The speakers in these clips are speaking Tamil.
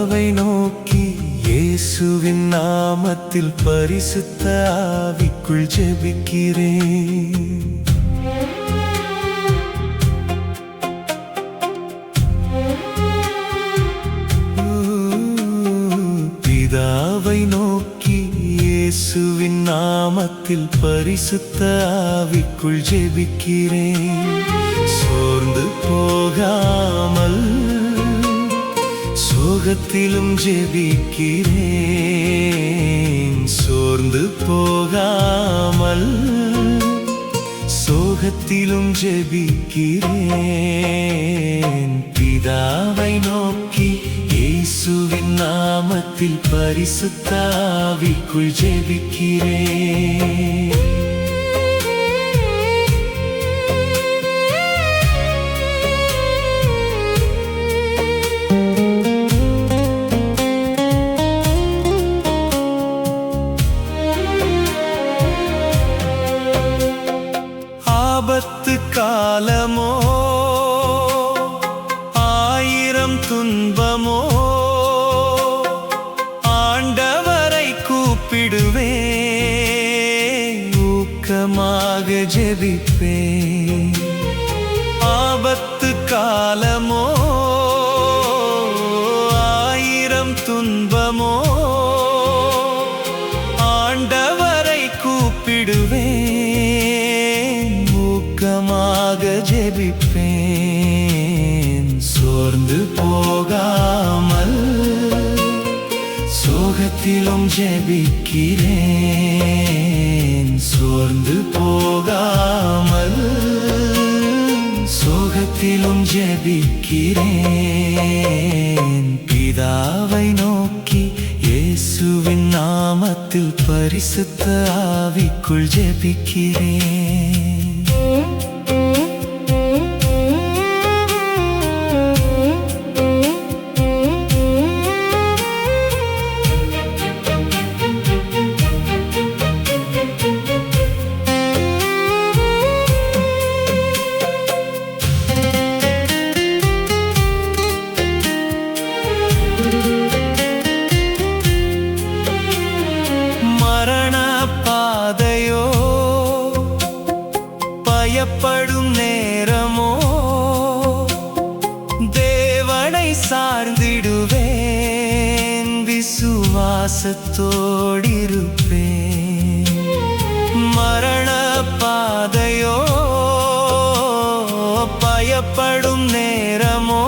பிதாவை நோக்கி இயேசுவின் நாமத்தில் பரிசுத்த ஆவிக்குள் ஜெபிக்கிறேன். பிதாவை நோக்கி இயேசுவின் நாமத்தில் பரிசுத்த ஆவிக்குள் ஜெபிக்கிறேன். சோர்ந்து போகாமல் சோகத்திலும் ஜெபிக்கிறேன். சோர்ந்து போகாமல் சோகத்திலும் ஜெபிக்கிறேன். பிதாவை நோக்கி இயேசுவின் நாமத்தில் பரிசுத்த ஆவிக்குள் ஜெபிக்கிறேன். ஆபத்து காலமோ ஆயிரம் துன்பமோ ஆண்டவரை கூப்பிடுவேன். ஊக்கமாக ஜெபிப்பேன். ஆபத்து காலமோ ஆயிரம் துன்பமோ ஆண்டவரை கூப்பிடுவேன். ஊக்கமாக ஜெபிப்பேன். சோர்ந்து போகாமல் சோகத்திலும் ஜெபிக்கிறேன். சோர்ந்து போகாமல் சோகத்திலும் ஜெபிக்கிறேன். பிதாவை நோக்கி இயேசுவின் நாமத்தில் பரிசுத்த ஆவிக்குள் ஜெபிக்கிறேன். மரண பாதையோ பயப்படும் நேரமோ தேவனை சார்ந்திடுவேன். விசுவாசத்தோடிருப்பேன். மரண பாதையோ பயப்படும் நேரமோ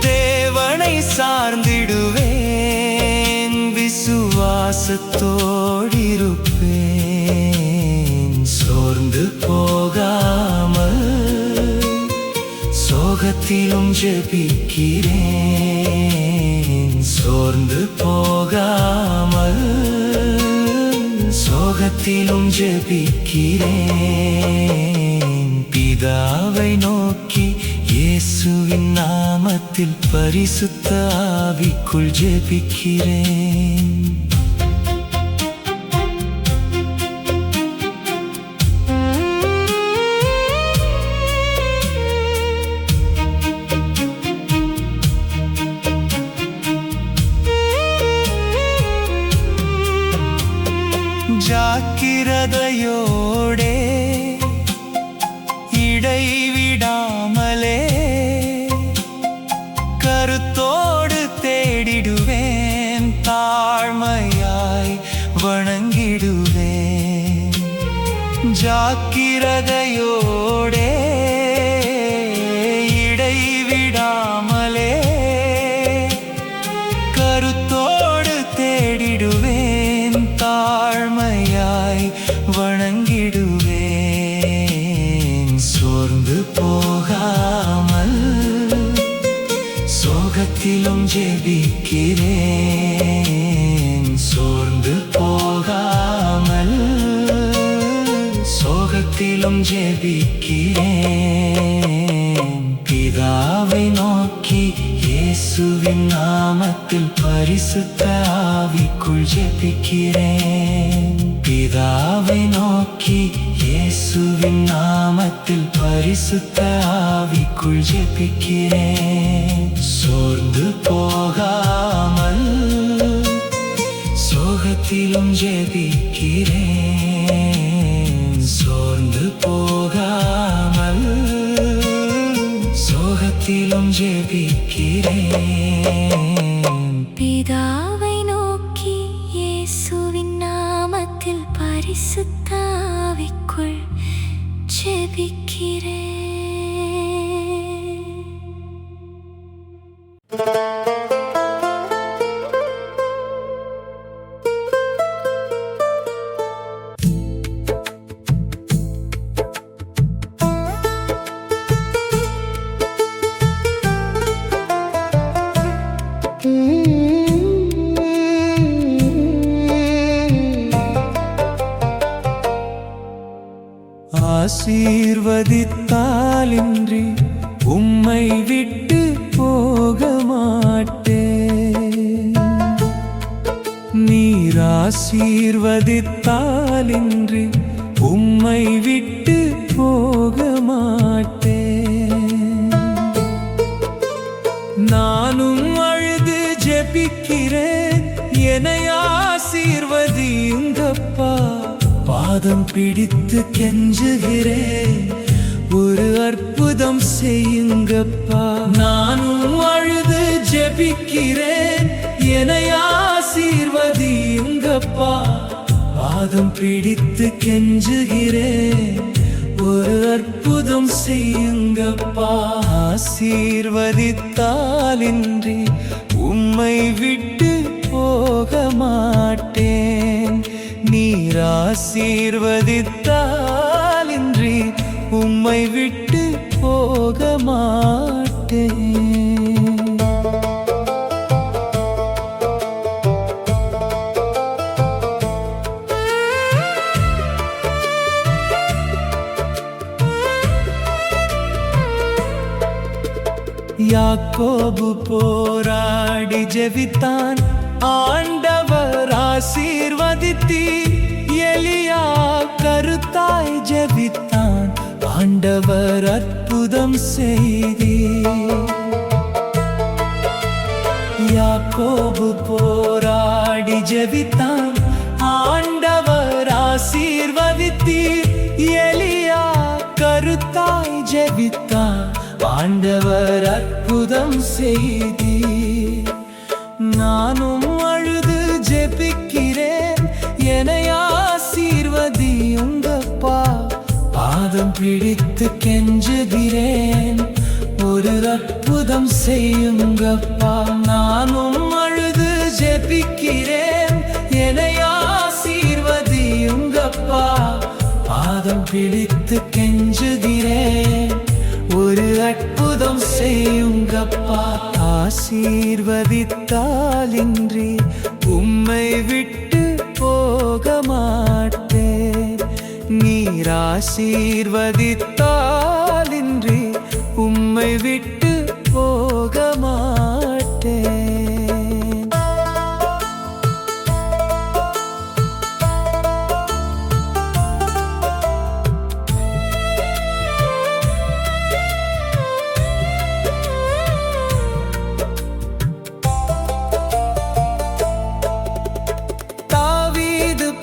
தேவனை சார்ந்திடுவேன். விசுவாசத்தோடிருப்பேன். சோர்ந்து போகாமல் சோகத்திலும் ஜெபிக்கிறேன். சோர்ந்து போகாமல் சோகத்திலும் ஜெபிக்கிறேன். பிதாவை நோக்கி இயேசுவின் நாமத்தில் பரிசுத்த ஆவிக்குள் ஜெபிக்கிறேன். ஜாக்கிரதையோடே இடைவிடாமலே கருத்தோடு தேடிடுவேன். தாழ்மையாய் வணங்கிடுவேன். ஜாக்கிரதையோடே இடைவிடாமலே கருத்தோடு தேடிடுவேன். தாழ்மையாய் வணங்கிடுவேன். சோர்ந்து போகாமல் சோகத்திலும் ஜெபிக்கிறேன். சோர்ந்து போகாமல் சோகத்திலும் ஜெபிக்கிறேன். பிதாவை நோக்கி இயேசுவின் நாமத்தில் பரிசுத்த ஆவிக்குள் ஜெபிக்கிறேன். பிதாவை நோக்கி இயேசுவின் நாமத்தில் பரிசுத்த ஆவிக்குள் ஜெபிக்கிறேன். சோர்ந்து போகாமல் சோகத்திலும் ஜெபிக்கிறேன். சோர்ந்து போகாமல் சோகத்திலும் ஜெபிக்கிறேன். பிதாவை நோக்கி இயேசுவின் நாமத்தில் பரிசுத்த ஆவிக்குள் ஜெபிக்கிறேன். ஆசீர்வதித்தாலின்றி உம்மை விட்டு போக மாட்டேன். நீர் ஆசீர்வதித்தாலின்றி உம்மை விட்டு போக மாட்டேன். நானும் அழுது ஜெபிக்கிறேன், என்னை ஆசீர்வதியுங்கப்பா. பாதம் பிடித்து கெஞ்சுகிறேன், ஒரு அற்புதம் செய்யுங்கப்பா. நானும் அழுது ஜெபிக்கிறேன், என்னை ஆசீர்வதியுங்கப்பா. பாதம் பிடித்து கெஞ்சுகிறேன், ஒரு அற்புதம் செய்யுங்கப்பா. ஆசீர்வதித்தாலின்றி உம்மை விட்டு போக மாட்டேன். நீர் ஆசீர்வதித்தாலின்றி உம்மை விட்டு போக மாட்டேன். யாக்கோபு போராடி ஜெபித்தான், ஆண்டவர் ஆசீர்வதித்தீர். எலியா கருத்தாய் ஜெபித்தான், ஆண்டவர் அற்புதம் செய்தீர். யாக்கோபு போராடி ஜெபித்தான், ஆண்டவர் ஆசீர்வதித்தீர். எலியா கருத்தாய் ஜெபித்தான், ஆண்டவர் அற்புதம் செய்தீர். நானும் அழுது ஜெபிக்கிறேன், என்னை ஆசீர்வதியுங்கப்பா. பாதம் பிடித்து கெஞ்சுகிறேன், ஒரு அற்புதம் செய்யுங்கப்பா. நானும் அழுது ஜெபிக்கிறேன், என்னை ஆசீர்வதியுங்கப்பா. பாதம் பிடித்து கெஞ்சுகிறேன், ஒரு அற்புதம் செய்யுங்கப்பா. ஆசீர்வதித்தாலின்றி உம்மை விட்டு போக மாட்டேன். நீர் ஆசீர்வதித்தாலின்றி உம்மை விட்டு போக மாட்டேன்.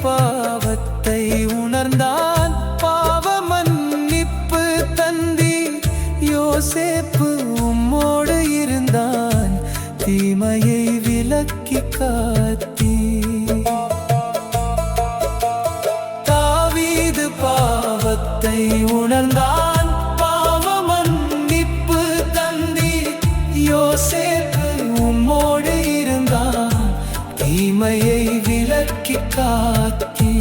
பாவத்தை உணர்ந்தான், பாவ மன்னிப்பு தந்தி. யோசேப்பு உம்மோடு இருந்தான், தீமையை விலக்கி காத்தி. தாவீது பாவத்தை உணர்ந்தான், பாவ மன்னிப்பு தந்தி. யோசேப்பு உம்மோடு இருந்தான், தீமையை விலக்கி காத்தி.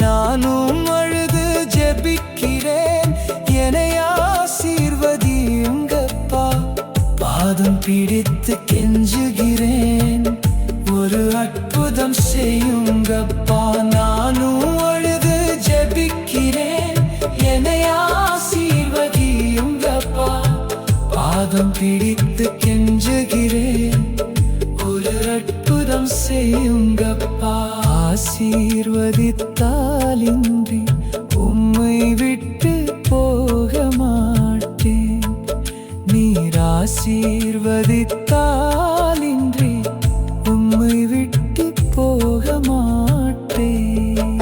நானும் அழுது ஜெபிக்கிறேன், என்னை ஆசீர்வதியுங்கப்பா. பாதம் பிடித்து கெஞ்சுகிறேன், ஒரு அற்புதம் செய்யுங்கப்பா. நானும் அழுது ஜெபிக்கிறேன், என்னை ஆசீர்வதியுங்கப்பா. பாதம் பிடித்து கெஞ்சுகிறேன், ஒரு அற்புதம் செய்யுங்கப்பா. ஆசீர்வதித்தாலின்றி உம்மை விட்டு போக மாட்டேன். நீர் ஆசீர்வதித்தாலின்றி உம்மை விட்டு போக மாட்டேன்.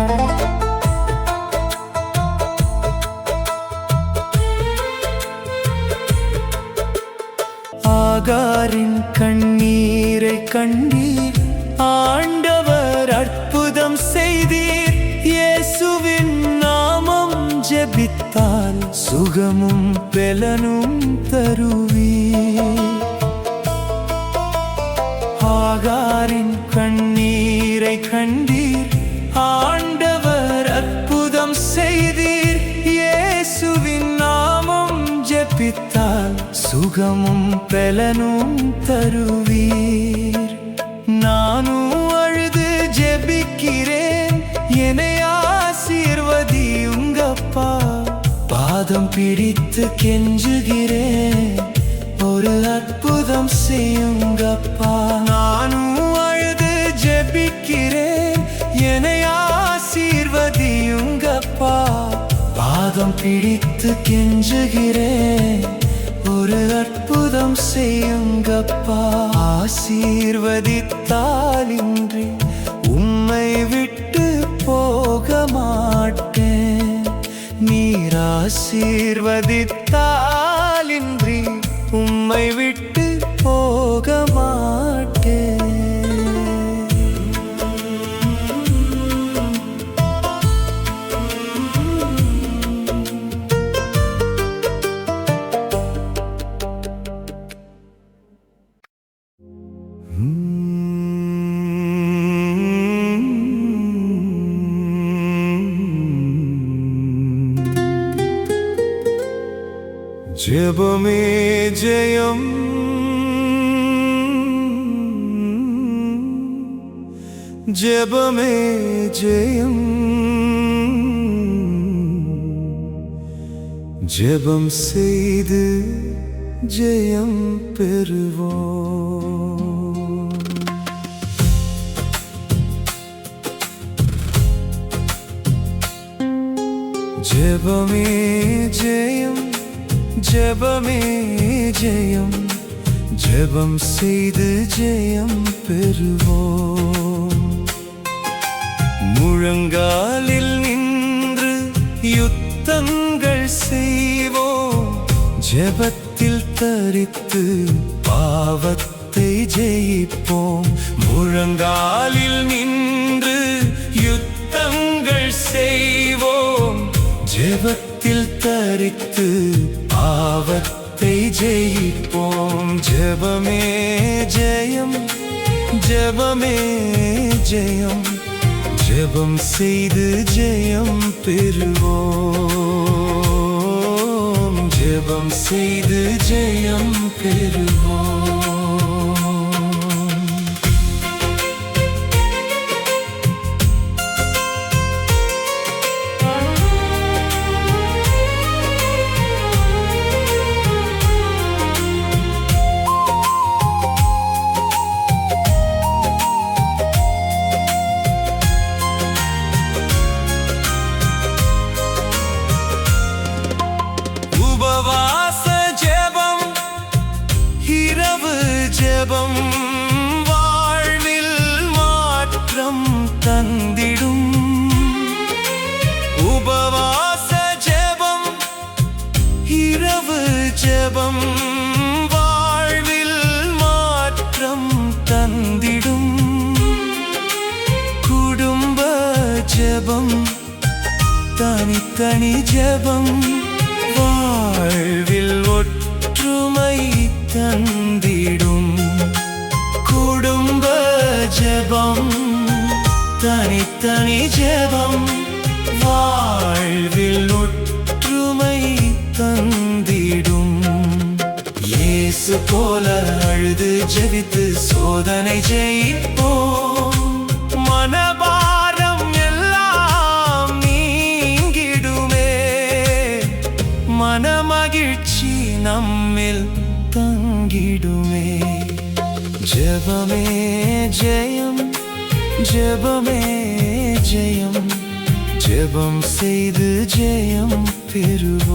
ஆகாரின் கண்ணீரை கண்டீர், ஆண்டவர் அற்புதம் செய்தீர். இயேசுவின் நாமம் ஜெபித்தால் சுகமும் பெலனும் தருவீர். ஆகாரின் கண்ணீரை கண்டீர், ஆண்டவர் அற்புதம் செய்தீர். இயேசுவின் நாமம் ஜெபித்தால் சுகமும் பெலனும் தருவீர். நானும் அழுது ஜெபிக்கிறேன், என்னை ஆசீர்வதியுங்கப்பா. பாதம் பிடித்து கெஞ்சுகிறேன், ஒரு அற்புதம் செய்யுங்கப்பா. நானும் அழுது ஜெபிக்கிறேன், என்னை ஆசீர்வதியுங்கப்பா. பாதம் பிடித்து கெஞ்சுகிறேன், ஒரு அற்புதம் செய்யுங்கப்பா. ஆசீர்வதித்தாலின்றி உம்மை விட்டு போக மாட்டேன். நீர் ஆசீர்வதித்தாலின்றி உம்மை விட்டு போக மாட்டேன். ஜெபமே ஜெயம், ஜெபமே ஜெயம், ஜெபம் செய்து ஜெயம் பெறுவோம். ஜெபமே ஜெயம், ஜெபமே ஜெயம், ஜெபம் செய்து ஜெயம் பெறுவோம். முழங்காலில் நின்று யுத்தங்கள் செய்வோம், ஜெபத்தில் தரித்து பாவத்தை ஜெயிப்போம். முழங்காலில் நின்று யுத்தங்கள் செய்வோம், ஜெபத்தில் தரித்து பாவத்தை ஜெயிப்போம். ஜெபமே ஜெயம், ஜெபமே ஜெயம், ஜெபம் செய்து ஜெயம் பெறுவோம். ஜெபம் செய்து ஜெயம் பெறுவோம். ஜெபம் வாழ்வில் மாற்றம் தந்திடும். உபவாச ஜெபம், இரவு ஜெபம் வாழ்வில் மாற்றம் தந்திடும். குடும்ப ஜெபம், தனித்தனி ஜெபம் வாழ்வில் ஒற்றுமை தந்திடும். குடும்ப ஜெபம், தனித்தனி ஜெபம் வாழ்வில் ஒற்றுமை தந்திடும். இயேசு போல அழுது ஜெபித்து சோதனை ஜெயிப்போம். மனபாரம் எல்லாம் நீங்கிடுமே, மனமகிழ்ச்சி நம்மில் தங்கிடுமே. ஜெபமே ஜெயம், ஜெபமே ஜெயம் ஜெபம் செய்து ஜெயம் பெறுவோம்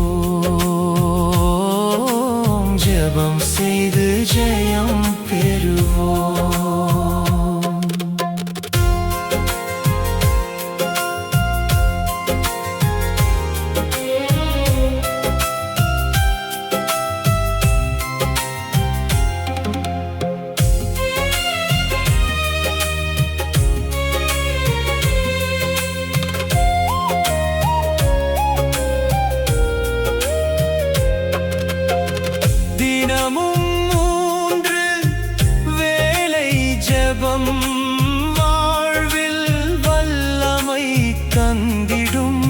ஜெபம் செய்து ஜெயம் பெறுவோம் தினமும் 3 வேளை ஜெபம் வாழ்வில் வல்லமை தந்திடும்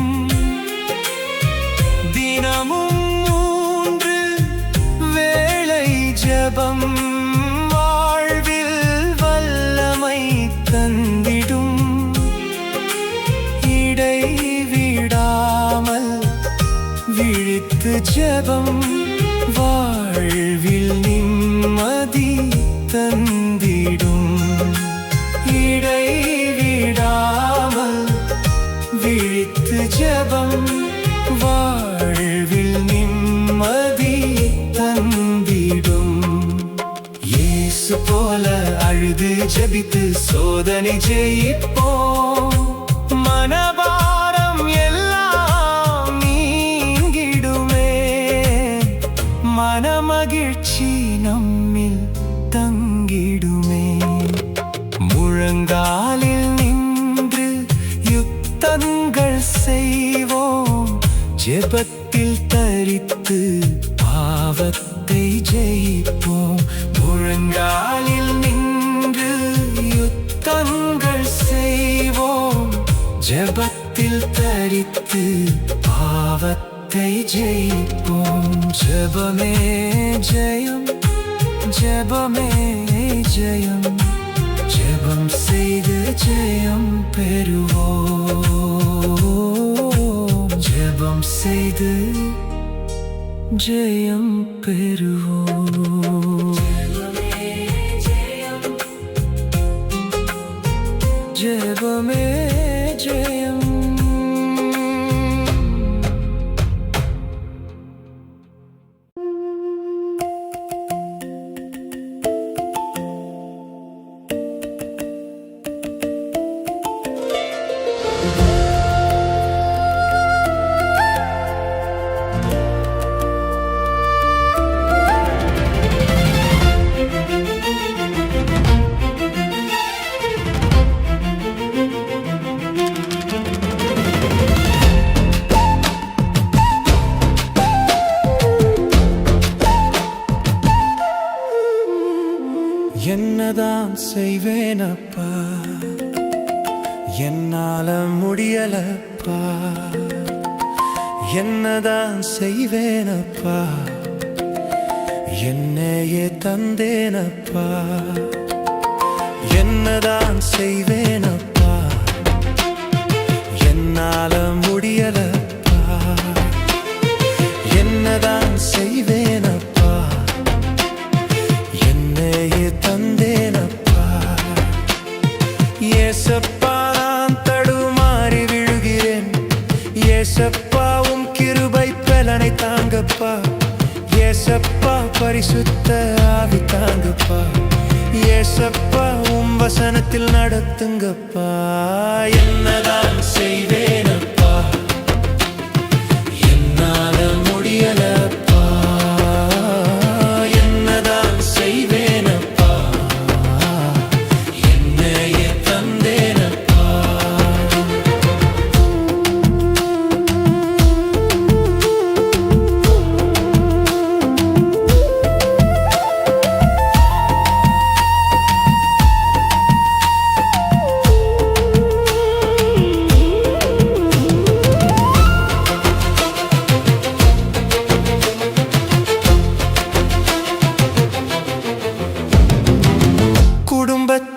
தினமும் 3 வேளை ஜெபம் வாழ்வில் வல்லமை தந்திடும் இடைவிடாமல் விழித்து ஜெபம் வாழ்வில் நிம்மதி தந்திடும் இடைவிடாமல் விழித்து ஜெபம் வாழ்வில் நிம்மதி தந்திடும் இயேசு போல அழுது ஜெபித்து சோதனை ஜெயிப்போம் மனபாரம் எல்லாம் நீங்கிடுமே மனமகிழ்ச்சி நம்மில் தங்கிடுமே முழங்காலில் நின்று யுத்தங்கள் செய்வோம் ஜெபத்தில் தரித்து பாவத்தை ஜெயிப்போம் முழங்காலில் நின்று யுத்தங்கள் செய்வோம் ஜெபத்தில் தரித்து பாவத்தை ஜெயிப்போம் ஜெபமே ஜெயம் ஜெபமே ஜெயம் ஜெபம் செய்து ஜெயம் பெறுவோம் ஜெபம் செய்து ஜெயம் பெறுவோம் ஜெபமே ஜெயம் என்னதான் செய்வேனப்பா என்னால முடியலப்பா என்னதான் செய்வேனப்பா என்னையே தந்தேனப்பா என்னதான் செய்வேனப்பா என்னால முடியலப்பா என்னதான் செய்வேனப்பா என்னையே தந்தேனப்பா ஏசப்பா நான் தடுமாறி விழுகிறேன் ஏசப்பா உம் கிருபை பலனை தாங்கப்பா ஏசப்பா பரிசுத்த ஆவி தாங்கப்பா ஏசப்பா உம் வசனத்தில் நடத்துங்கப்பா என்னதான் செய்வேனப்பா என்னால முடியலப்பா என்னதான் செய்வேனப்பா என்னையே தந்தேனப்பா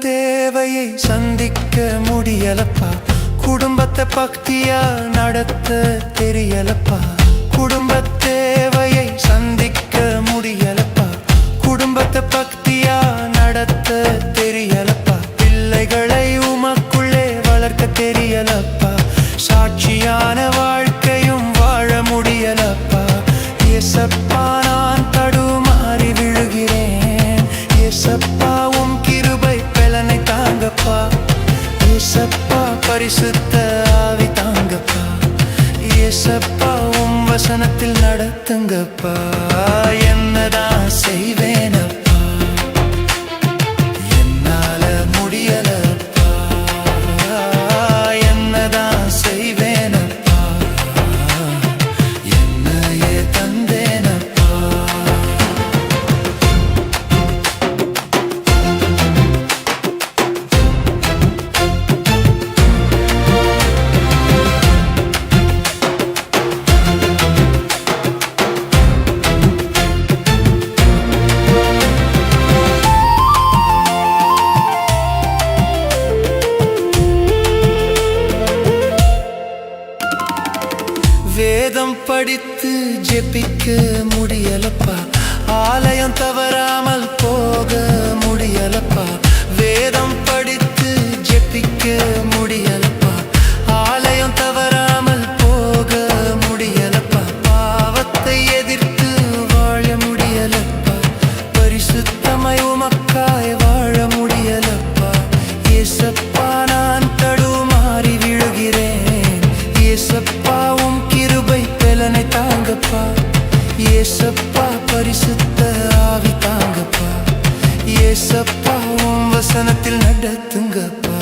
தேவையை சந்திக்க முடியலப்பா குடும்பத்தை பக்தியா நடத்த தெரியலப்பா குடும்ப தேவையை சந்திக்க முடியலப்பா குடும்பத்தை பக்தியா நடத்த தெரியலப்பா பிள்ளைகளை உமக்குள்ளே வளர்க்க தெரியலப்பா வசனத்தில் நடத்துங்கப்பா என்னதான் செய்வேனப்பா என்னால முடியலப்பா என்னதான் செய்வேனப்பா என்னையே தந்தேனப்பா வேதம் படித்து ஜெபிக்க முடியலப்பா ஆலயம் தவறாமல் போக முடியலப்பா வேதம் படித்து ஜெபிக்க முடியலப்பா ஆலயம் தவறாமல் போக முடியலப்பா பாவத்தை எதிர்த்து வாழ முடியலப்பா பரிசுத்தமாய் உமக்காய் வாழ முடியலப்பா ஏசப்பா நான் தடுமாறி விழுகிறேன் ஏசப்பா தாங்கப்பா ஏசப்பா பரிசுத்த ஆவி தாங்கப்பா ஏசப்பா உம் வசனத்தில் நடத்துங்கப்பா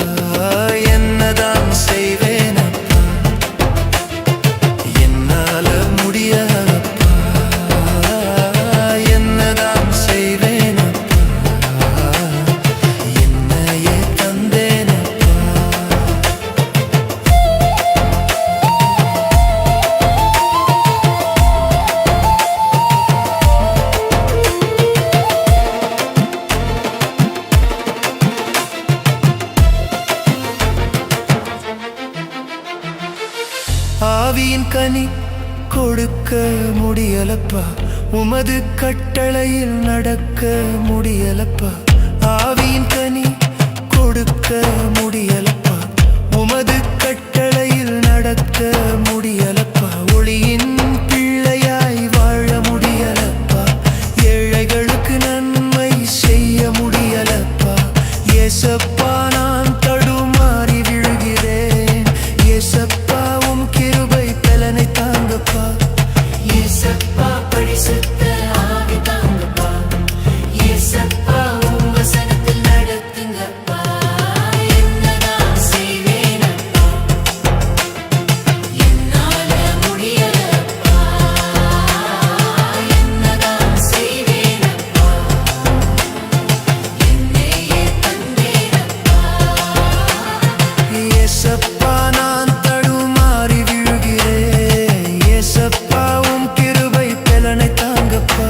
என்னதான் செய்வேனப்பா என்னால முடியலப்பா என்னதான் செய்வேனப்பா என்னையே தந்தேனப்பா ஆவியின் கனி கொடுக்க முடியலப்பா உமது கட்டளையில் நடக்க முடியலப்பா ஆவியின் கனி கொடுக்க முடியலப்பா உமது கட்டளையில் நடக்க முடியலப்பா ஒளியின் பிள்ளையாய் வாழ முடியலப்பா ஏழைகளுக்கு நன்மை செய்ய முடியலப்பா ஏசப்பா நான் தடுமாறி விழுகிறேன் ஏசப்பா தாங்கப்பா ஏசப்பா பரிசுத்த ஆவி தாங்கப்பா ஏசப்பா உம் வசனத்தில் நடத்துங்கப்பா என்னதான் செய்வேனப்பா என்னால முடியலப்பா என்னதான் செய்வேனப்பா என்னையே தந்தேனப்பா ஏசப்பா நான் தடுமாறி விழுகிறேன் ஏசப்பா உம் கிருபை பலனை தாங்கப்பா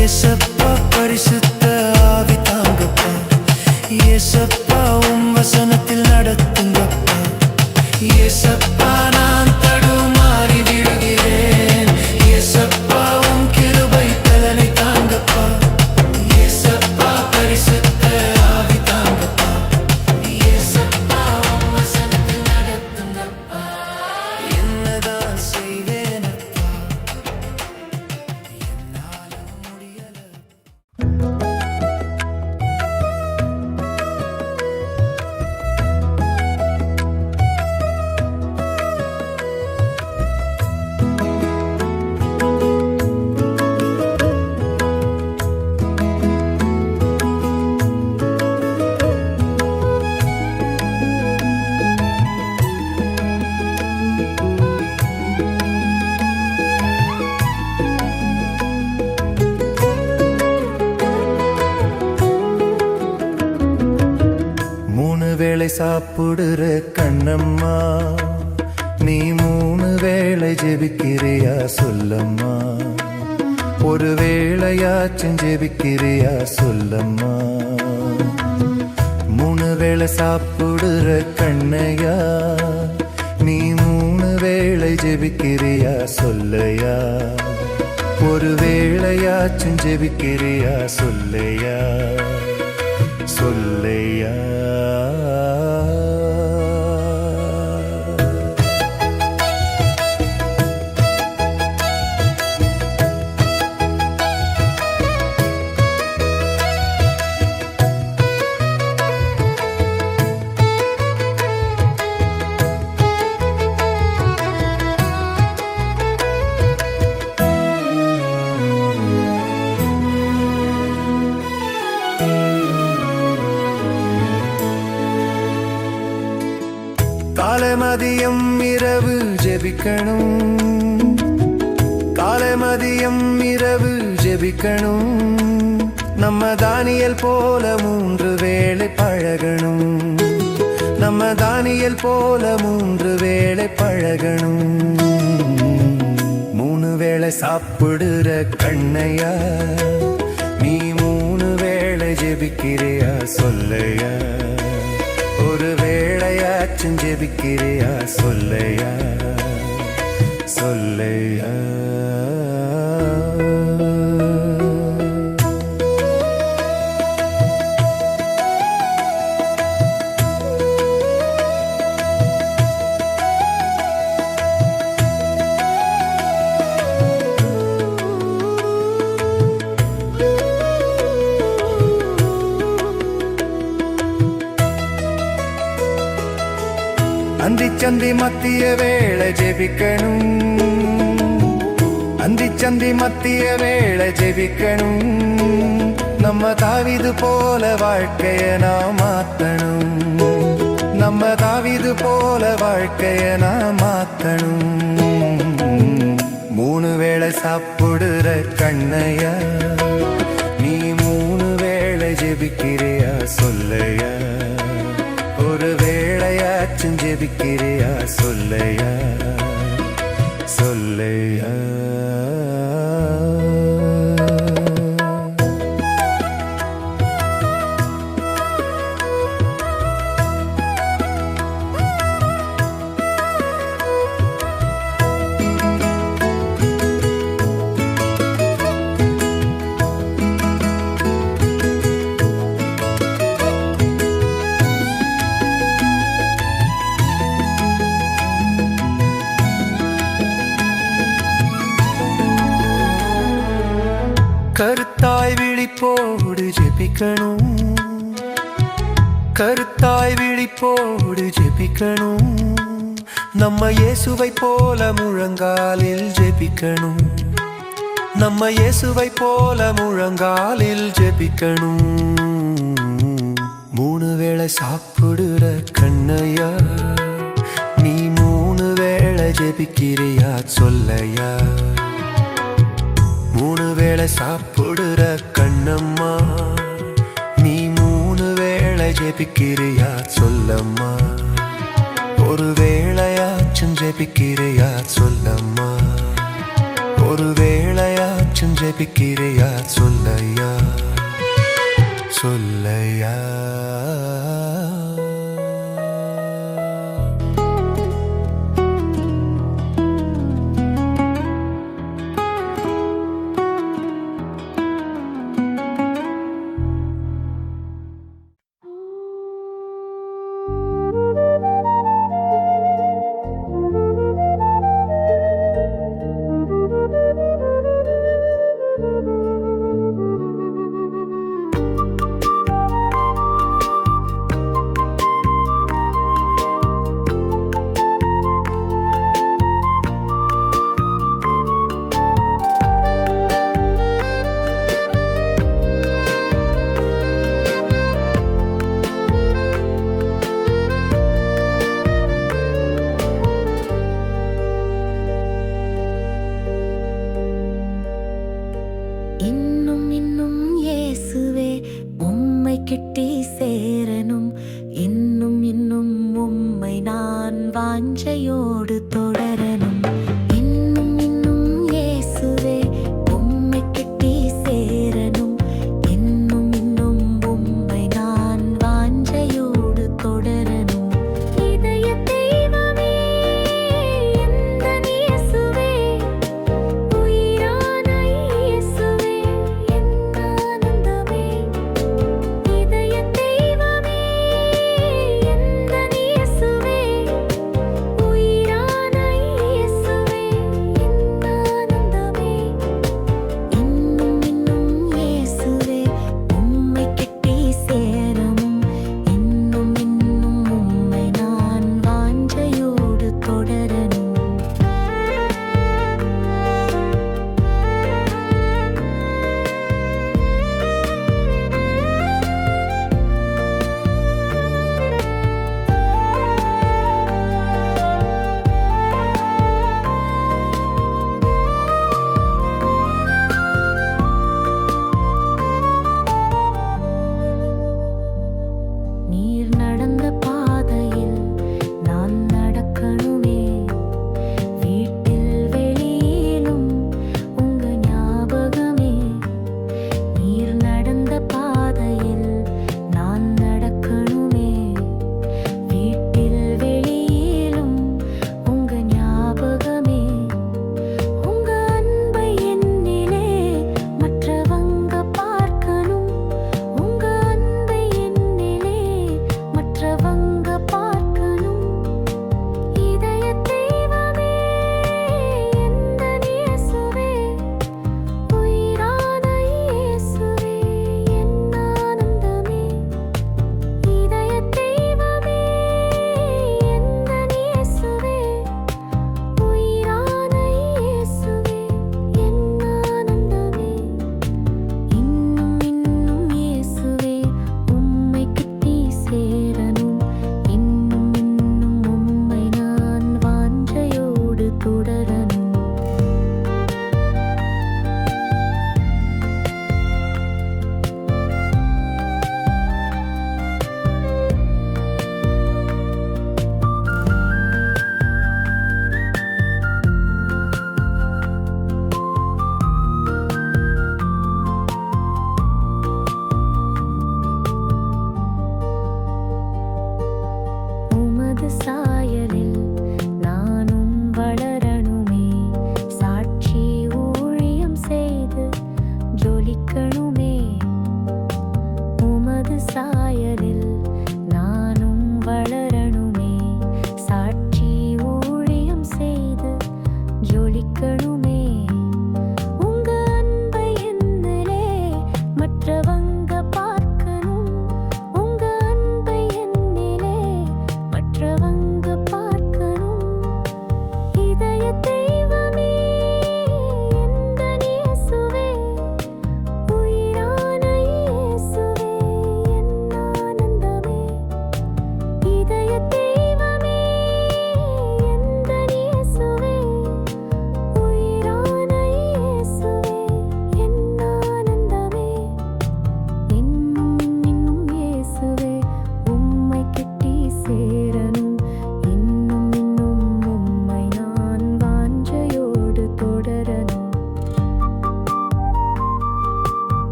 ஏசப்பா பரிசுத்த ஆவி தாங்கப்பா ஏசப்பா உம் வசனத்தில் நடத்துங்கப்பா ஏசப்பா நான் தடுமாறி விழுகிறேன் ஏசப்பா உம் கிருபை பலனை தாங்கப்பா ஏசப்பா பரிசுத்த ஆவி தாங்கப்பா ஏசப்பா உம் வசனத்தில் நடத்துங்கப்பா என்னதான் செய்வேனப்பா என்னால முடியல வேளை சாப்பிடுற கண்ணம்மா நீ 3 வேளை ஜெபிக்கிறியா சொல்லம்மா ஒரு வேளையாச்சும் ஜெபிக்கிறியா சொல்லம்மா 3 வேளை சாப்பிடுற கண்ணையா நீ 3 வேளை ஜெபிக்கிறியா சொல்லையா ஒரு வேளையாச்சும் ஜெபிக்கிறியா சொல்லையா சொல்லையா ஜெபிக்கணும். காலை மதியம் இரவு ஜெபிக்கணும். நம்ம தானியல் போல 3 வேளை பழகணும். நம்ம தானியல் போல 3 வேளை பழகணும். 3 வேளை சாப்பிடுற கண்ணையா, நீ 3 வேளை ஜெபிக்கிறியா சொல்லையா? ஒரு வேளையாச்சும் ஜெபிக்கிறியா சொல்லையா? சொல்லையா? அந்திச்சந்தி மத்திய வேளை ஜெபிக்கணும். அந்திச்சந்தி மத்திய வேளை ஜெபிக்கணும். நம்ம தாவீது போல வாழ்க்கைய நாம் மாத்தணும். நம்ம தாவீது போல வாழ்க்கைய நாம் மாத்தணும். 3 வேளை சாப்பிடுற கண்ணையா, நீ 3 வேளை ஜெபிக்கிறியா சொல்லையா? ஒரு வேளையாச்சும் ஜெபிக்கிறியா சொல்லையா? சொல்லையா? கருத்தாய் விழிப்போடு ஜெபிக்கணும். கருத்தாய் விழிப்போடு ஜெபிக்கணும். நம்ம இயேசுவை போல முழங்காலில் ஜெபிக்கணும். நம்ம இயேசுவை போல முழங்காலில் ஜெபிக்கணும். 3 வேளை சாப்பிடுற கண்ணையா, நீ 3 வேளை ஜெபிக்கிறியா சொல்லையா? 3 வேளை சாப்பிடுற கண்ணம்மா, நீ 3 வேளை ஜெபிக்கிறியா சொல்லம்மா? ஒரு வேளையாச்சும் ஜெபிக்கிறியா சொல்லம்மா? ஒரு வேளையாச்சும் ஜெபிக்கிறியா சொல்லையா? சொல்லையா?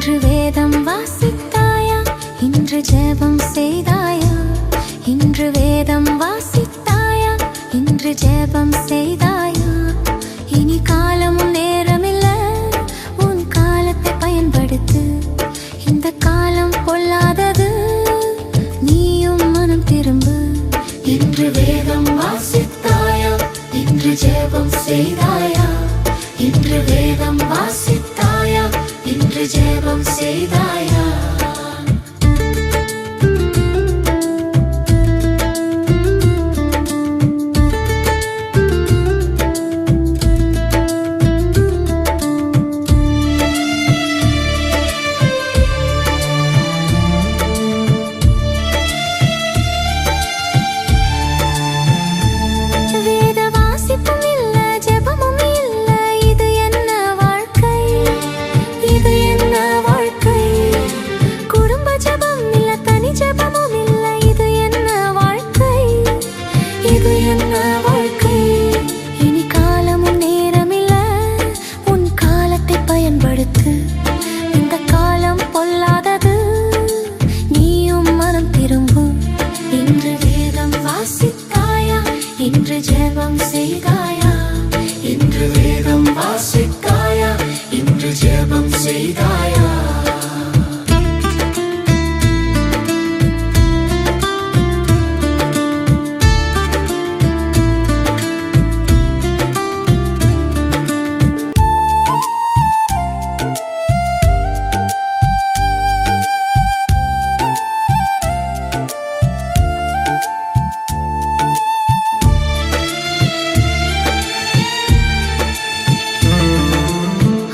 இன்று வேதம் வாசித்தாயா, இன்று ஜெபம் செய்தாயா, இன்று வேதம் வாசித்தாயா, இன்று ஜெபம் செய்தாயா. இனி காலமும் நேரமில்ல, உன் காலத்தை பயன்படுத்து. இந்த காலம் பொல்லாதது, நீயும் மனம் திரும்பு. இன்று வேதம் வாசித்தாயா, இன்று ஜெபம் செய்தாயா, இன்று வேதம் வாசித்தாயா, இன்று ஜெபம் செய்தாயா. வேத வாசிப்பும் இல்ல, ஜெபமும் இல்ல, இது என்ன வாழ்க்கை? இது என்ன வாழ்க்கை? குடும்ப ஜெபம் இல்ல, தனி ஜெபமும் இல்ல, இது என்ன வாழ்க்கை? இது என்ன வாழ்க்கை? இனி காலமும் நேரமில்ல, உன் காலத்தை பயன்படுத்து. இந்த காலம் பொல்லாதது, நீயும் மனம் திரும்பு. இன்று வேதம் வாசித்தாயா, இன்று ஜெபம் செய்தாயா, இன்று வேதம் வாசித்தாயா, இன்று ஜெபம் செய்தாயா.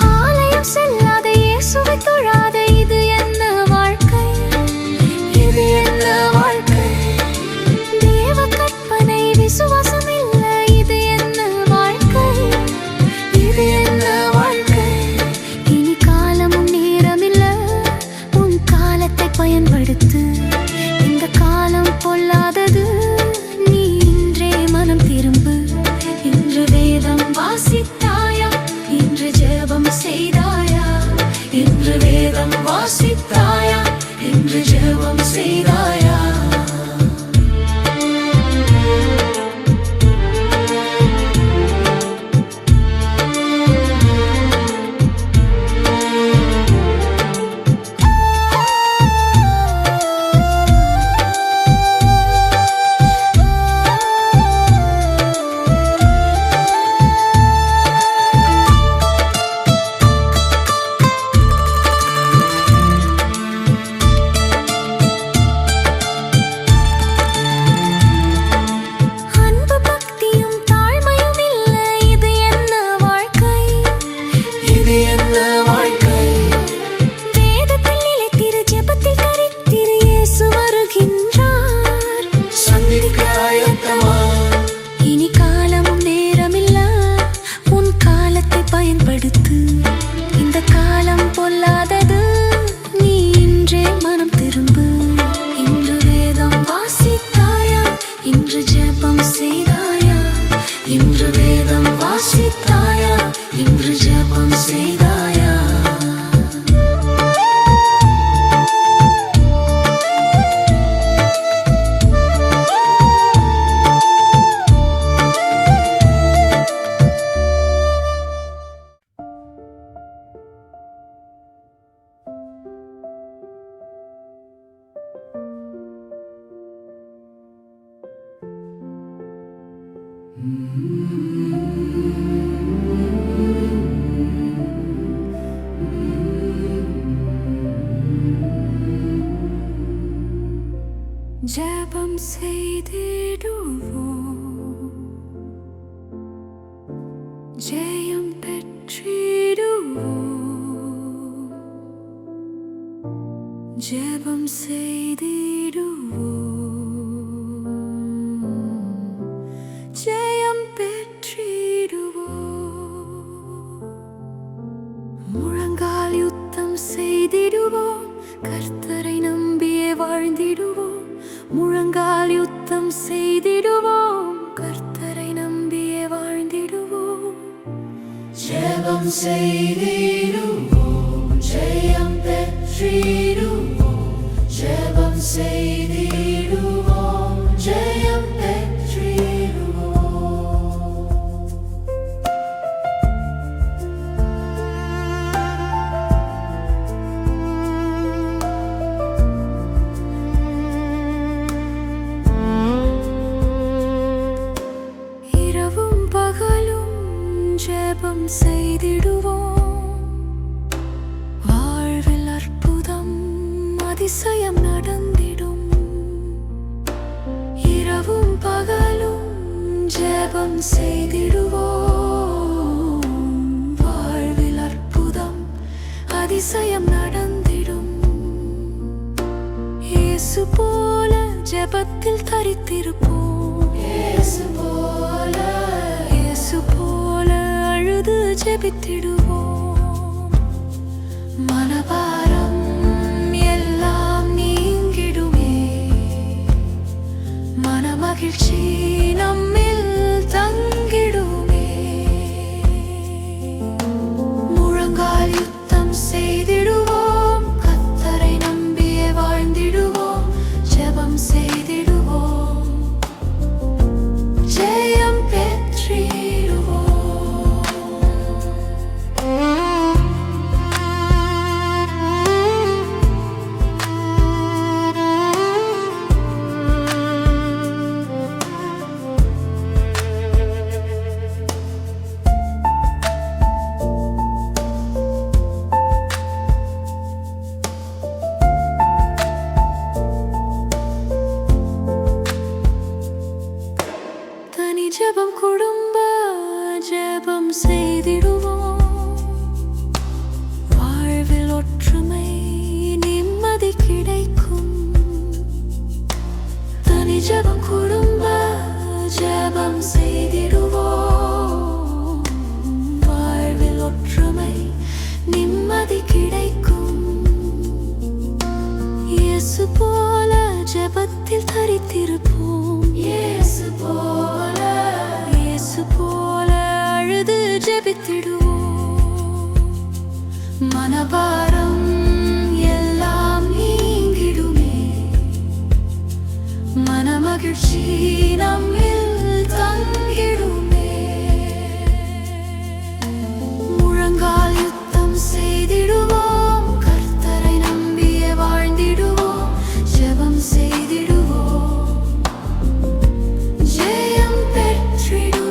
ஆலயம் செல்லாத, இயேசுவை தொழாத, இது என்ன வாழ்க்கை? இது என்ன வாழ்க்கை? தேவ கற்பனை விசுவாசம் இல்ல, இது என்ன வாழ்க்கை? இது என்ன வாழ்க்கை? இனி காலமும் நேரமில்ல, உன் காலத்தை பயன்படுத்து. இந்த காலம் பொல்லாதது, நீ இன்றே மனம் திரும்பு. இன்று வேதம் வாசித்தாயா, இன்று ஜெபம் செய்தாயா, இன்று வேதம் வாசித்தாயா, இன்று ஜெபம் செய்தாயா. அன்பு பக்தியும் தாழ்மையும் இல்ல, இது என்ன வாழ்க்கை? இது என்ன வாழ்க்கை? வேதத்தில் நிலைத்திரு, ஜெபத்தில் தரித்திரு, இயேசு வருகின்றார், சந்திக்க ஆயத்தமா. இனி காலமும் நேரமில்ல, உன் காலத்தை பயன்படுத்து. இந்த காலம் பொல்லாதது, நீ இன்றே மனம் திரும்பு. இன்று வேதம் வாசித்தாயா, இன்று ஜெபம் செய்தாயா, இன்று வேதம் வாசித்தாயா, இன்று ஜெபம் செய்தாயா. ஜெபம் செய்திடுவோம், ஜெயம் பெற்றிடுவோம். ஜெபம் செய்திடுவோம், ஜெயம் பெற்றிடுவோம். முழங்கால் யுத்தம் செய்திடுவோம், கர்த்தரை நம்பியே வாழ்ந்திடுவோம். முழங்கால் யுத்தம் செய்திடுவோம், கர்த்தரை நம்பியே வாழ்ந்திடுவோம். ஜெபம் செய்திடுவோம், ஜெயம் பெற்றிடுவோம். பெற்றிடுவோம் ஜெபம் செய்திடுவோம் ஜெயம் இரவும் பகலும் ஜெபம் செய்திடுவோம் வாழ்வில் அற்புதம் அதிசயம் நடந்திடும் இரவும் பகலும் ஜெபம் செய்திடுவோம் வாழ்வில் அற்புதம் அதிசயம் நடந்திடும் இயேசு போல ஜெபத்தில் தரித்திருப்போம் இயேசு போல அழுது ஜெபித்திடுவோம் மனபாரம் எல்லாம் நீங்கிடுமே மனமகிழ்ச்சி நம்மில் தங்கிடுமே முழங்கால் யுத்தம் செய்திடுவோம் கர்த்தரை நம்பியே வாழ்ந்திடுவோம் ஜெபம் செய்திடுவோம் ஜெயம் பெற்றிடுவோம் தனி ஜெபம் குடும்ப ஜெபம் செய்திடுவோம் வாழ்வில் ஒற்றுமை நிம்மதி கிடைக்கும் தனி ஜெபம் குடும்ப ஜெபம் செய்திடுவோம் வாழ்வில் ஒற்றுமை நிம்மதி கிடைக்கும் இயேசு போல ஜெபத்தில் தரித்திருப்போம் இயேசு போல அழுது ஜெபித்திடுவோம் மனபாரம் எல்லாம் நீங்கிடுமே மனமகிழ்ச்சி நம்மில் தங்கிடுமே முழங்கால் யுத்தம் செய்திடுவோம் கர்த்தரை நம்பியே வாழ்ந்திடுவோம் ஜெபம் செய்திடுவோம் ஜெயம் பெற்றிடுவோம்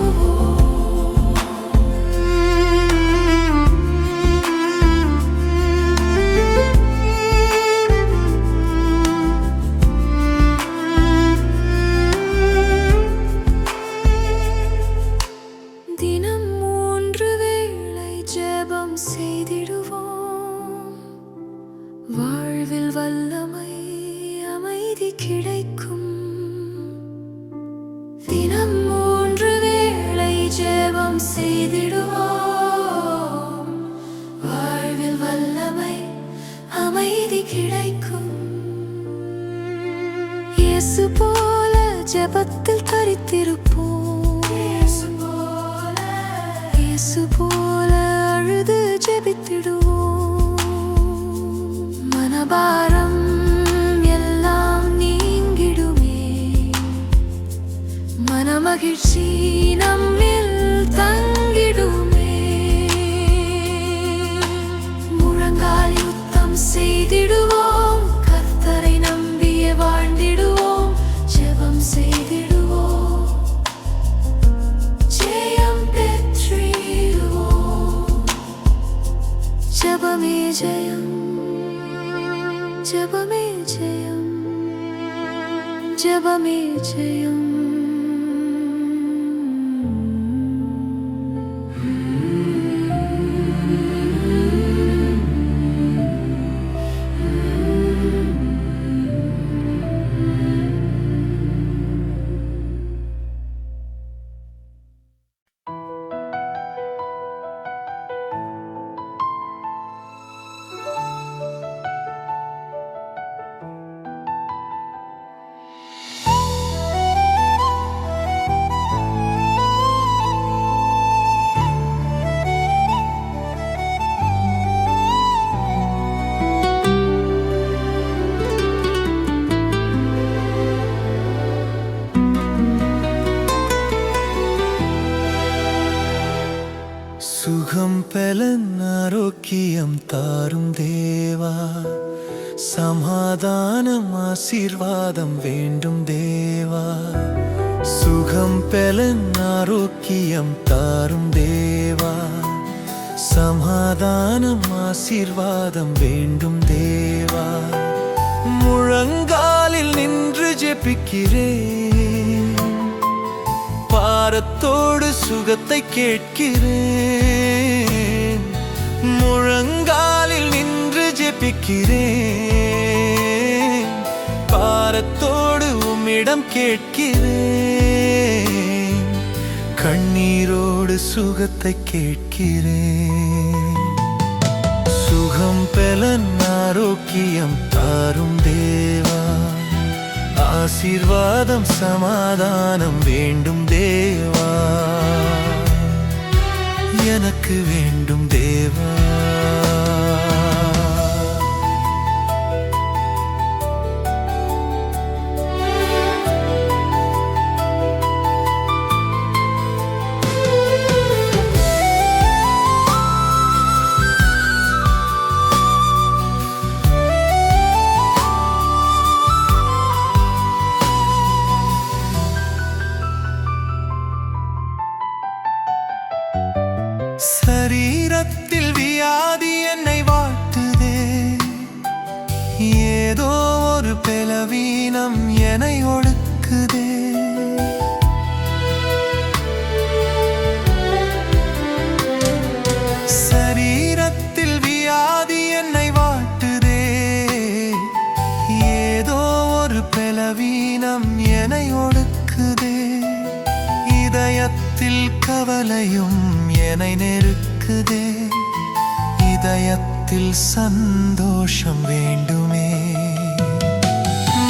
தினம் 3 வேளை ஜெபம் செய்திடுவோம் வாழ்வில் வல்லமை அமைதி கிடைக்கும் தினம் 3 வேளை ஜெபம் செய்திடுவோம் வாழ்வில் வல்லமை அமைதி கிடைக்கும் இயேசு போல ஜெபத்தில் தரித்திருப்போம் இயேசு போல அழுது ஜெபித்திடுவோம் மனபாரம் எல்லாம் நீங்கிடுமே மனமகிழ்ச்சி நம்மில் தங்கிடுமே முழங்கால் யுத்தம் செய்திடுவோம் கர்த்தரை நம்பியே வாழ்ந்திடுவோம் ஜெபம் செய்திடுவோம் ஜெயம் பெற்றிடுவோம் ஜெபமே ஜெயம் ஜெபமே ஜெயம் ஜெபமே ஜெயம் ஆரோக்கியம் தாரும் தேவா, சமாதானம் ஆசீர்வாதம் வேண்டும் தேவா. சுகம் பெலன் ஆரோக்கியம் தாரும் தேவா, சமாதானம் ஆசீர்வாதம் வேண்டும் தேவா. முழங்காலில் நின்று ஜெபிக்கிறேன், பாரத்தோடு சுகத்தை கேட்கிறேன். முழங்காலில் நின்று ஜெபிக்கிறேன், பாரத்தோடு உம்மிடம் கேட்கிறேன். கண்ணீரோடு சுகத்தை கேட்கிறேன். சுகம் பெலன் ஆரோக்கியம் தாரும் தேவா, ஆசீர்வாதம் சமாதானம் வேண்டும் தேவா. எனக்கு வேண்டும் தேவா. சரீரத்தில் வியாதி என்னை வாட்டுதே, ஏதோ ஒரு பலவீனம் என்னை ஒடுக்குதே. சரீரத்தில் வியாதி என்னை வாட்டுதே, ஏதோ ஒரு பலவீனம் என்னை ஒடுக்குதே. இதயத்தில் கவலையும் என்னை நெருக்குதே, இதயத்தில் சந்தோஷம் வேண்டுமே.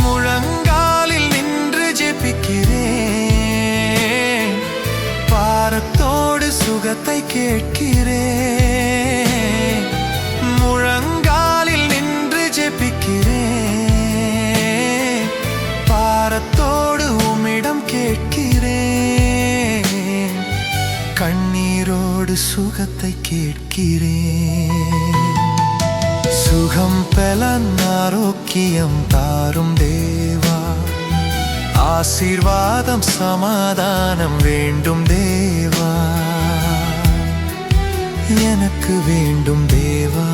முழங்காலில் நின்று ஜெபிக்கிறேன், பாரத்தோடு சுகத்தை கேட்கிறேன். முழங்காலில் நின்று ஜெபிக்கிறேன், பாரத்தோடு உம்மிடம் கேட்கிறேன். கண்ணீரோடு சுகத்தை கேட்கிறேன். சுகம் பெலன் ஆரோக்கியம் தாரும் தேவா, ஆசீர்வாதம் சமாதானம் வேண்டும் தேவா. எனக்கு வேண்டும் தேவா.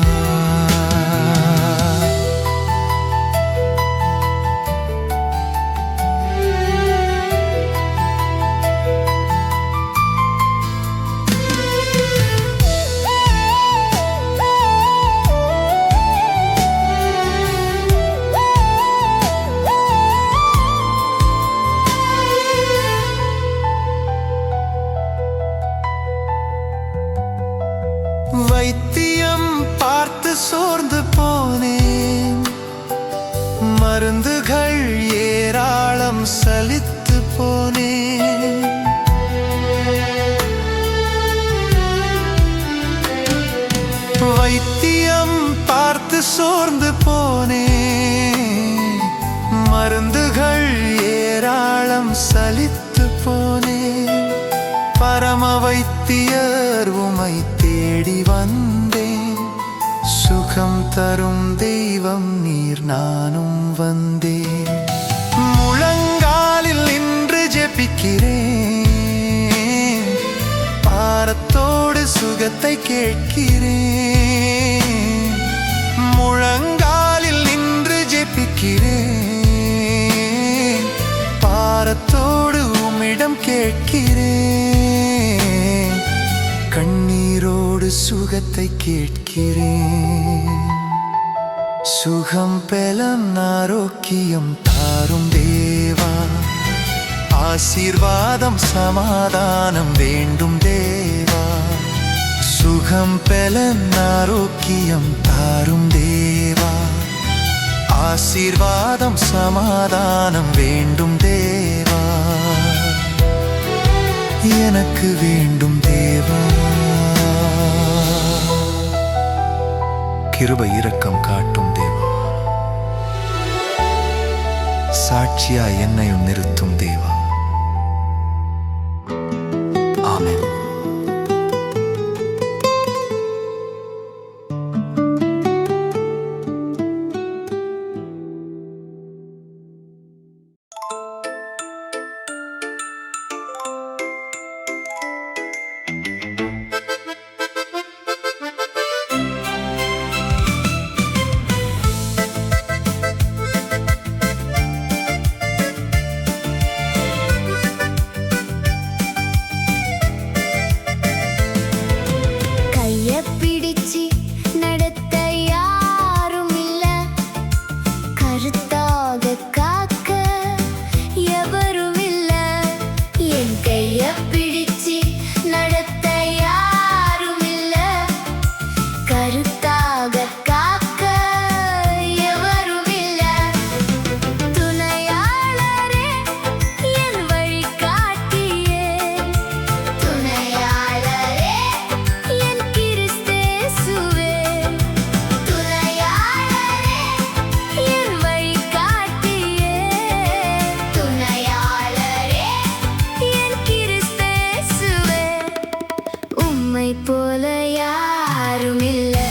வைத்தியம் பார்த்து சோர்ந்து போனேன், மருந்துகள் ஏராளம் சலித்து போனேன். வைத்தியம் பார்த்து சோர்ந்து போனேன், மருந்துகள் ஏராளம் சலித்து போனேன். பரம வைத்தியர் உமை தேடி வந்தேன், சுகம் தரும் தெய்வம் நீர் நானும் வந்தேன். முழங்காலில் நின்று ஜெபிக்கிறேன், பாரத்தோடு சுகத்தை கேட்கிறேன். முழங்காலில் நின்று ஜெபிக்கிறேன், பாரத்தோடு உம்மிடம் கேட்கிறேன். கண்ணீரோடு சுகத்தை கேட்கிறேன். சுகம் பெலன் ஆரோக்கியம் தாரும் தேவா, ஆசீர்வாதம் சமாதானம் வேண்டும் தேவா. சுகம் பெலன் ஆரோக்கியம் தாரும் தேவா, ஆசீர்வாதம் சமாதானம் வேண்டும் தேவா. எனக்கு வேண்டும் தேவா. கிருபை இரக்கம் காட்டும் தேவா, சாட்சியா என்னையும் நிறுத்தும் தேவா. ஆமென். கருத்தாக காக்க எவரும் இல்ல. துணையாளரே என் வழிகாட்டியே, துணையாளரே என் கிறிஸ்தேசுவே, துணையாளரே என் வழிகாட்டியே, துணையாளரே என் கிறிஸ்தேசுவே. உம்மை போல யாரும் இல்லை.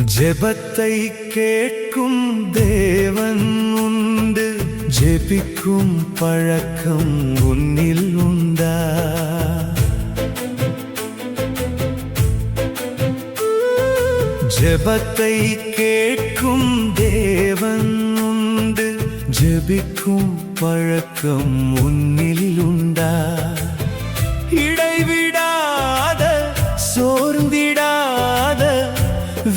ஜெபத்தை கேட்கும் தேவன் உண்டு, ஜெபிக்கும் பழக்கம் உன்னில் உண்டா? ஜெபத்தை கேட்கும் தேவன் உண்டு, ஜெபிக்கும் பழக்கம் உன்னில் உண்டா? இடைவிடாத சோர்ந்திடாத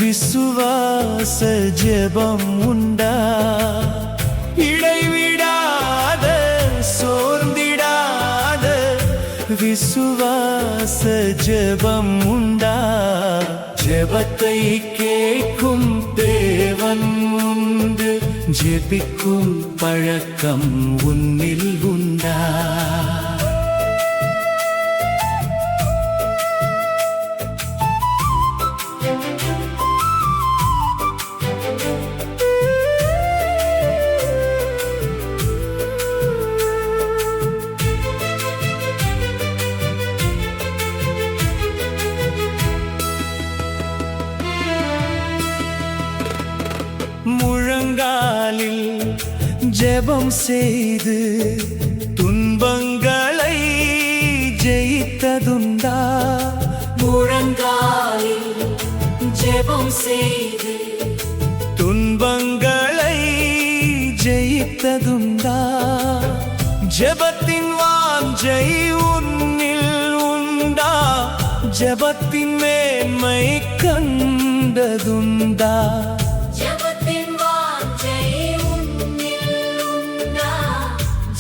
விசுவாச ஜெபம் உண்டா? இடைவிடாத சோர்ந்திடாத விசுவாச ஜெபம் உண்டா? ஜெபத்தை கேட்கும் தேவன் உண்டு, ஜெபிக்கும் பழக்கம் உன்னில் உண்டா? முழங்காலில் ஜெபம் செய்து துன்பங்களை ஜெயித்ததுண்டா? முழங்காலில் ஜெபம் செய்து துன்பங்களை ஜெயித்ததுண்டா? ஜெபத்தின் வாஞ்சை உன்னில் உண்டா? ஜெபத்தின் மேன்மை கண்டதுண்டா? ஜெபத்தின் வாஞ்சை உன்னில் உண்டா?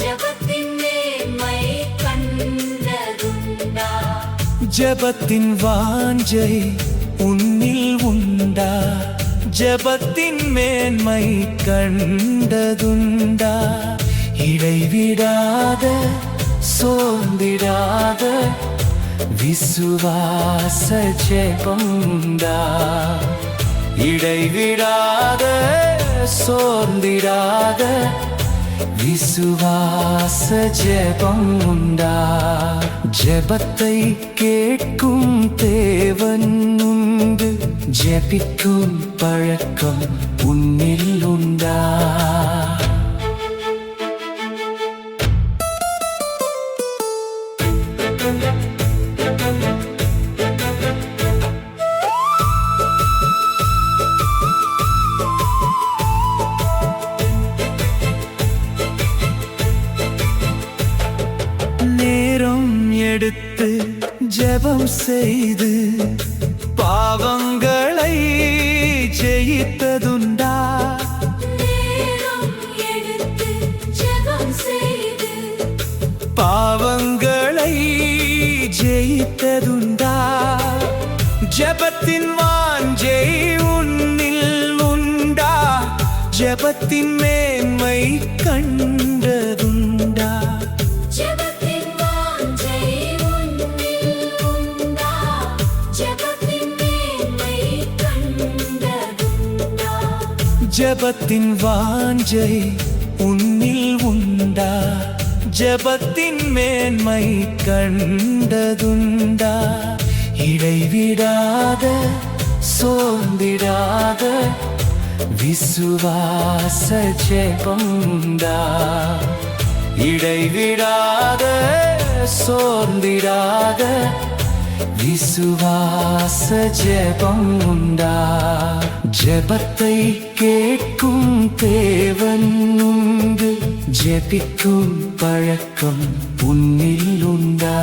ஜெபத்தின் மேன்மை கண்டதுண்டா? ஜெபத்தின் வாஞ்சை உன்னில் உண்டா? ஜெபத்தின் மேன்மை கண்டதுண்டா? இடைவிடாத சோர்ந்திடாத விசுவாச ஜெபம் உண்டா? இடைவிடாத சோர்ந்திடாத விசுவாச ஜெபம் உண்டா? ஜெபத்தை கேட்கும் தேவன் உண்டு, ஜெபிக்கும் பழக்கம் உன்னில் உண்டா? நேரம் எடுத்து ஜெபம் செய்து பாவங்களை ஜெயித்ததுண்டா? நேரம் எடுத்து ஜெபம் செய்து பாவங்களை ஜெயித்ததுண்டா? ஜெபத்தின் வாஞ்சை உன்னில் உண்டா? ஜெபத்தின் மேன்மை கண்டதுண்டா? ஜெபத்தின் வாஞ்சை உன்னில் உண்டா? ஜெபத்தின் மேன்மை கண்டதுண்டா? ஜெபத்தின் வாஞ்சை உன்னில் உண்டா? ஜெபத்தின் மேன்மை கண்டதுண்டா? இடைவிடாத சோர்ந்திடாத விசுவாச ஜெபம் உண்டா? இடைவிடாத சோர்ந்திடாத விசுவாச ஜெபம் உண்டா? ஜெபத்தை கேட்கும் தேவன் உண்டு, ஜெபிக்கும் பழக்கம் உன்னில் உண்டா?